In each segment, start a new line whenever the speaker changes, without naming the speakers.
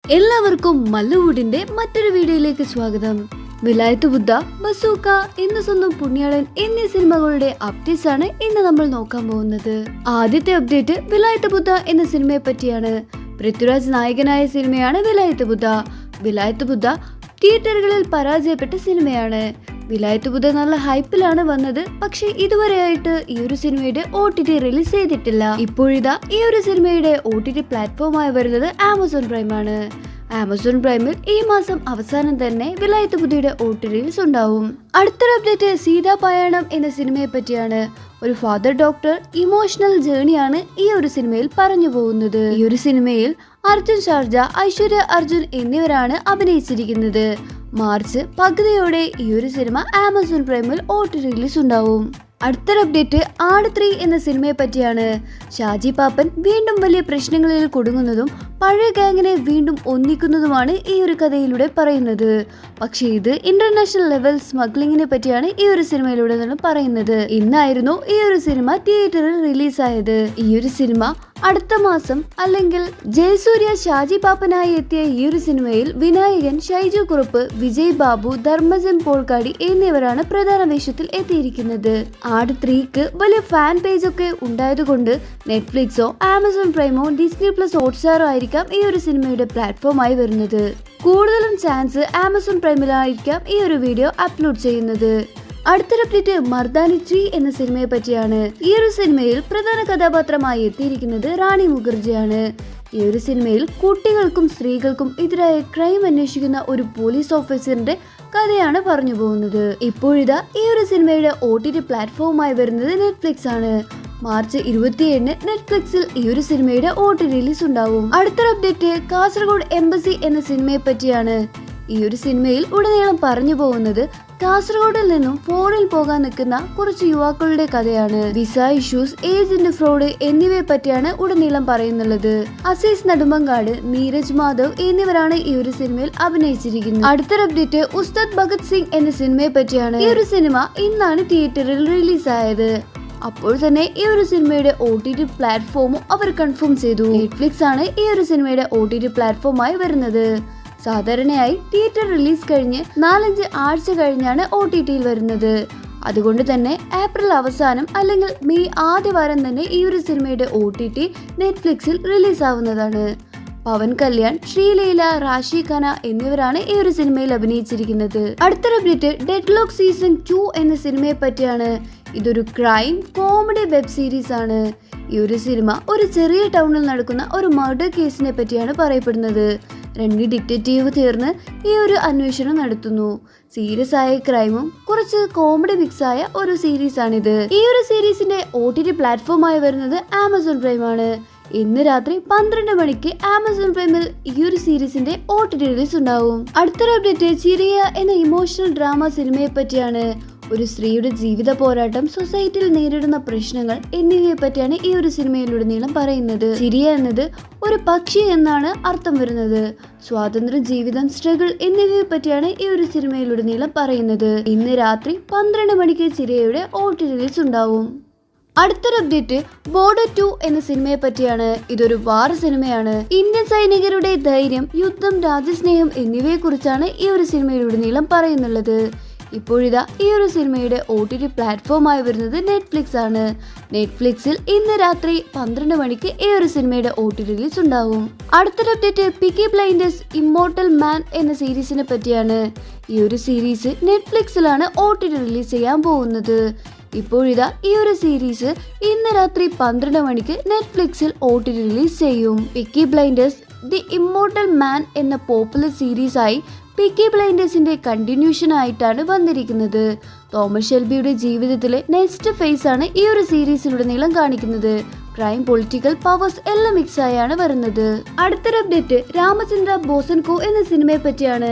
എല്ലാവർക്കും മല്ലുവുഡിന്റെ മറ്റൊരു വീഡിയോയിലേക്ക് സ്വാഗതം. വിലായത്ത് ബുദ്ധ, ബസൂക്ക, ഇന്ന് സ്വന്തം പുണ്യാളൻ എന്നീ സിനിമകളുടെ അപ്ഡേറ്റ്സ് ആണ് ഇന്ന് നമ്മൾ നോക്കാൻ പോകുന്നത്. ആദ്യത്തെ അപ്ഡേറ്റ് വിലായത്ത് ബുദ്ധ എന്ന സിനിമയെ പറ്റിയാണ്. പൃഥ്വിരാജ് നായകനായ സിനിമയാണ് വിലായത്ത് ബുദ്ധ. വിലായത്ത് ബുദ്ധ തിയേറ്ററുകളിൽ പരാജയപ്പെട്ട സിനിമയാണ്. വിലായത്ത് ബുദ്ധ നല്ല ഹൈപ്പിലാണ് വന്നത്. പക്ഷെ ഇതുവരെയായിട്ട് ഈ ഒരു സിനിമയുടെ OTT റിലീസ് ചെയ്തിട്ടില്ല. ഇപ്പോഴിതാ ഈ ഒരു സിനിമയുടെ OTT പ്ലാറ്റ്ഫോമായി വരുന്നത് ആമസോൺ പ്രൈം ആണ്. ആമസോൺ പ്രൈമിൽ ഈ മാസം അവസാനം തന്നെ വിലായത്ത് ബുദ്ധയുടെ OTT റിലീസ് ഉണ്ടാവും. അടുത്തൊരു അപ്ഡേറ്റ് സീതാ പായാണം എന്ന സിനിമയെ പറ്റിയാണ്. ഒരു ഫാദർ ഡോക്ടർ ഇമോഷണൽ ജേണിയാണ് ഈ ഒരു സിനിമയിൽ പറഞ്ഞു പോകുന്നത്. ഈ ഒരു സിനിമയിൽ അർജുൻ ഷാർജ, ഐശ്വര്യ അർജുൻ എന്നിവരാണ് അഭിനയിച്ചിരിക്കുന്നത്. മാർച്ച് പകുതിയോടെ ഈ ഒരു സിനിമ ആമസോൺ പ്രൈമിൽ OTT റിലീസ് ഉണ്ടാവും. അടുത്തൊരു അപ്ഡേറ്റ് ആട് 3 എന്ന സിനിമയെ പറ്റിയാണ്. ഷാജി പാപ്പൻ വീണ്ടും വലിയ പ്രശ്നങ്ങളിൽ കുടുങ്ങുന്നതും പഴയ ഗാങ്ങിനെ വീണ്ടും ഒന്നിക്കുന്നതുമാണ് ഈ ഒരു കഥയിലൂടെ പറയുന്നത്. പക്ഷേ ഇത് ഇന്റർനാഷണൽ ലെവൽ സ്മഗ്ലിങ്ങിനെ പറ്റിയാണ് ഈ ഒരു സിനിമയിലൂടെ പറയുന്നത്. ഇന്നായിരുന്നു ഈ ഒരു സിനിമ തിയേറ്ററിൽ റിലീസായത്. ഈ ഒരു സിനിമ അടുത്ത മാസം അല്ലെങ്കിൽ ജയസൂര്യ ഷാജി പാപ്പനായി എത്തിയ ഈ ഒരു സിനിമയിൽ വിനായകൻ, ഷൈജു കുറുപ്പ്, വിജയ് ബാബു, ധർമ്മജൻ പോൾക്കാടി എന്നിവരാണ് പ്രധാന വേഷത്തിൽ എത്തിയിരിക്കുന്നത്. ആട് 3ക്ക് വലിയ ഫാൻ പേജ് ഒക്കെ ഉണ്ടായതുകൊണ്ട് നെറ്റ്ഫ്ലിക്സോ ആമസോൺ പ്രൈമോ ഡിസ്നി പ്ലസ് ഹോട്ട്സ്റ്റാറോ ആയിരിക്കാം ഈ ഒരു സിനിമയുടെ പ്ലാറ്റ്ഫോമായി വരുന്നത്. കൂടുതലും ചാൻസ് ആമസോൺ പ്രൈമിലായിരിക്കാം ഈ ഒരു വീഡിയോ അപ്ലോഡ് ചെയ്യുന്നത്. അടുത്തൊരു അപ്ഡേറ്റ് മർദാനി 3 എന്ന സിനിമയെ പറ്റിയാണ്. ഈ ഒരു സിനിമയിൽ പ്രധാന കഥാപാത്രമായി എത്തിയിരിക്കുന്നത് റാണി മുഖർജിയാണ്. ഈ ഒരു സിനിമയിൽ കുട്ടികൾക്കും സ്ത്രീകൾക്കും എതിരായ ക്രൈം അന്വേഷിക്കുന്ന ഒരു പോലീസ് ഓഫീസറിന്റെ കഥയാണ് പറഞ്ഞു പോകുന്നത്. ഇപ്പോഴിതാ ഈ ഒരു സിനിമയുടെ OTT പ്ലാറ്റ്ഫോമായി വരുന്നത് നെറ്റ്ഫ്ലിക്സ് ആണ്. മാർച്ച് 27 നെറ്റ്ഫ്ലിക്സിൽ ഈ ഒരു സിനിമയുടെ OTT റിലീസ് ഉണ്ടാവും. അടുത്തൊരു അപ്ഡേറ്റ് കാസർഗോഡ് എംബസി എന്ന സിനിമയെ പറ്റിയാണ്. ഈ ഒരു സിനിമയിൽ ഉടനീളം പറഞ്ഞു പോകുന്നത് കാസർഗോഡിൽ നിന്നും ഫോറിനിൽ പോകാൻ നിൽക്കുന്ന കുറച്ച് യുവാക്കളുടെ കഥയാണ്. വിസ ഇഷ്യൂസ്, ഏജന്റ് ഫ്രോഡ് എന്നിവയെ പറ്റിയാണ് ഉടനീളം പറയുന്നുള്ളത്. അസീസ് നെടുമങ്ങാട്, നീരജ് മാധവ് എന്നിവരാണ് ഈ ഒരു സിനിമയിൽ അഭിനയിച്ചിരിക്കുന്നത്. അടുത്തൊരു അപ്ഡേറ്റ് ഉസ്താദ് ഭഗത് സിംഗ് എന്ന സിനിമയെ പറ്റിയാണ്. ഈ ഒരു സിനിമ ഇന്നാണ് തിയേറ്ററിൽ റിലീസായത്. അപ്പോൾ തന്നെ ഈ ഒരു സിനിമയുടെ OTT പ്ലാറ്റ്ഫോമും അവർ കൺഫേം ചെയ്തു. നെറ്റ്ഫ്ലിക്സ് ആണ് ഈ ഒരു സിനിമയുടെ OTT പ്ലാറ്റ്ഫോമായി വരുന്നത്. സാധാരണയായി തിയേറ്റർ റിലീസ് കഴിഞ്ഞ് 4-5 ആഴ്ച കഴിഞ്ഞാണ് OTTയിൽ വരുന്നത്. അതുകൊണ്ട് തന്നെ ഏപ്രിൽ അവസാനം അല്ലെങ്കിൽ മെയ് ആദ്യ വാരം തന്നെ ഈ ഒരു സിനിമയുടെ OTT നെറ്റ്ഫ്ലിക്സിൽ റിലീസ് ആവുന്നതാണ്. പവൻ കല്യാൺ, ശ്രീലീല, റാഷി ഖന്ന എന്നിവരാണ് ഈ ഒരു സിനിമയിൽ അഭിനയിച്ചിരിക്കുന്നത്. അടുത്തൊരു അപ്ഡേറ്റ് ഡെഡ് ലോക്ക് സീസൺ 2 എന്ന സിനിമയെ പറ്റിയാണ്. ഇതൊരു ക്രൈം കോമഡി വെബ് സീരീസ് ആണ്. ഈ ഒരു സിനിമ ഒരു ചെറിയ ടൗണിൽ നടക്കുന്ന ഒരു മർഡർ കേസിനെ പറ്റിയാണ് പറയപ്പെടുന്നത്. 2 ഡിറ്റക്റ്റീവ് ചേർന്ന് ഈ ഒരു അന്വേഷണം നടത്തുന്നു. സീരിയസ് ആയ ക്രൈമും കുറച്ച് കോമഡി മിക്സ് ആയ ഒരു സീരീസ് ആണിത്. ഈ ഒരു സീരീസിന്റെ OTT പ്ലാറ്റ്ഫോമായി വരുന്നത് ആമസോൺ പ്രൈം ആണ്. ഇന്ന് രാത്രി 12 മണിക്ക് ആമസോൺ പ്രൈമിൽ ഈ ഒരു സീരീസിന്റെ OTT റിലീസ് ഉണ്ടാവും. അടുത്തൊരു അപ്ഡേറ്റ് ചിരിയ എന്ന ഇമോഷണൽ ഡ്രാമ സിനിമയെ പറ്റിയാണ്. ഒരു സ്ത്രീയുടെ ജീവിത പോരാട്ടം, സൊസൈറ്റിയിൽ നേരിടുന്ന പ്രശ്നങ്ങൾ എന്നിവയെ പറ്റിയാണ് ഈ ഒരു സിനിമയിലുടനീളം പറയുന്നത്. ചിരിയ എന്നത് ഒരു പക്ഷി എന്നാണ് അർത്ഥം വരുന്നത്. സ്വാതന്ത്ര്യ ജീവിതം, സ്ട്രഗിൾ എന്നിവയെ പറ്റിയാണ് ഈ ഒരു സിനിമയിലുടനീളം പറയുന്നത്. ഇന്ന് രാത്രി 12 മണിക്ക് ചിരിയയുടെ OTT റിലീസ് ഉണ്ടാവും. അടുത്തൊരു അപ്ഡേറ്റ് ബോർഡർ 2 എന്ന സിനിമയെ പറ്റിയാണ്. ഇതൊരു വാർ സിനിമയാണ്. ഇന്ത്യൻ സൈനികരുടെ ധൈര്യം, യുദ്ധം, രാജ്യസ്നേഹം എന്നിവയെ കുറിച്ചാണ് ഈ ഒരു സിനിമയിലുടനീളം പറയുന്നുള്ളത്. ഇപ്പോഴിതാ ഈ ഒരു സിനിമയുടെ OTT പ്ലാറ്റ്ഫോമായി വരുന്നത് നെറ്റ്ഫ്ലിക്സ് ആണ്. നെറ്റ്ഫ്ലിക്സിൽ ഇന്ന് രാത്രി 12 മണിക്ക് ഈ ഒരു സിനിമയുടെ OTT റിലീസ് ഉണ്ടാവും. അടുത്തൊരു അപ്ഡേറ്റ് പിക്കി ബ്ലൈൻഡേഴ്സ് ഇമ്മോർട്ടൽ മാൻ എന്ന സീരീസിനെ പറ്റിയാണ്. ഈ ഒരു സീരീസ് നെറ്റ്ഫ്ലിക്സിലാണ് OTT റിലീസ് ചെയ്യാൻ പോകുന്നത്. ഇപ്പോഴിതാ ഈ ഒരു സീരീസ് ഇന്ന് രാത്രി 12 മണിക്ക് നെറ്റ്ഫ്ലിക്സിൽ OTT റിലീസ് ചെയ്യും. പിക്കി ബ്ലൈൻഡേഴ്സ് ദി ഇമ്മോർട്ടൽ മാൻ എന്ന പോപ്പുലർ സീരീസായി പിക്കി ബ്ലൈൻഡേഴ്സിന്റെ കണ്ടിന്യൂഷൻ ആയിട്ടാണ് വന്നിരിക്കുന്നത്. തോമസ് ഷെൽബിയുടെ ജീവിതത്തിലെ നെക്സ്റ്റ് ഫേസ് ആണ് ഈ ഒരു സീരീസിലുടനീളം കാണിക്കുന്നത്. ക്രൈം, പൊളിറ്റിക്കൽ പവേഴ്സ് എല്ലാം മിക്സ് ആയാണ് വരുന്നത്. അടുത്തൊരു അപ്ഡേറ്റ് രാമചന്ദ്ര ബോസൻകോ എന്ന സിനിമയെ പറ്റിയാണ്.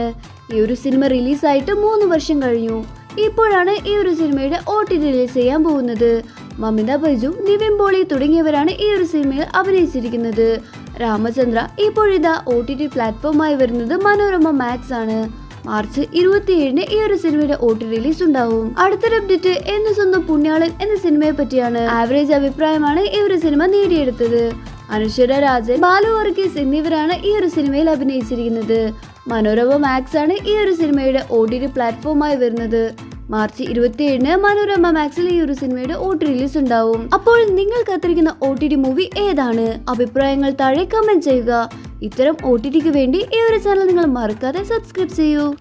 ഈ ഒരു സിനിമ റിലീസായിട്ട് 3 വർഷം കഴിഞ്ഞു. ഇപ്പോഴാണ് ഈ ഒരു സിനിമയുടെ OTT റിലീസ് ചെയ്യാൻ പോകുന്നത്. മമിത ബൈജു, നിവിൻ പോളി തുടങ്ങിയവരാണ് ഈ ഒരു സിനിമയിൽ അഭിനയിച്ചിരിക്കുന്നത്. രാമചന്ദ്ര ഇപ്പോഴിതാ OTT പ്ലാറ്റ്ഫോമായി വരുന്നത് മനോരമ മാക്സ് ആണ്. മാർച്ച് 27 ഈ ഒരു സിനിമയുടെ OT റിലീസ് ഉണ്ടാവും. അടുത്തൊരു അപ്ഡേറ്റ് എന്ന് സ്വന്തം പുണ്യാളൻ എന്ന സിനിമയെ പറ്റിയാണ്. ആവറേജ് അഭിപ്രായമാണ് ഈ ഒരു സിനിമ നേടിയെടുത്തത്. അനശ്വര രാജൻ, ബാലു വർഗീസ് എന്നിവരാണ് ഈ ഒരു സിനിമയിൽ അഭിനയിച്ചിരിക്കുന്നത്. മനോരമ മാക്സ് ആണ് ഈ ഒരു സിനിമയുടെ OTT പ്ലാറ്റ്ഫോമായി വരുന്നത്. മാർച്ച് 27 മനോരമ മാക്സിൽ ഈ ഒരു സിനിമയുടെ OT റിലീസ് ഉണ്ടാവും. അപ്പോൾ നിങ്ങൾ കാത്തിരിക്കുന്ന OTT മൂവി ഏതാണ്? അഭിപ്രായങ്ങൾ താഴെ കമന്റ് ചെയ്യുക. ഇത്തരം OTTക്ക് വേണ്ടി ഈ ഒരു ചാനൽ നിങ്ങൾ മറക്കാതെ സബ്സ്ക്രൈബ് ചെയ്യൂ.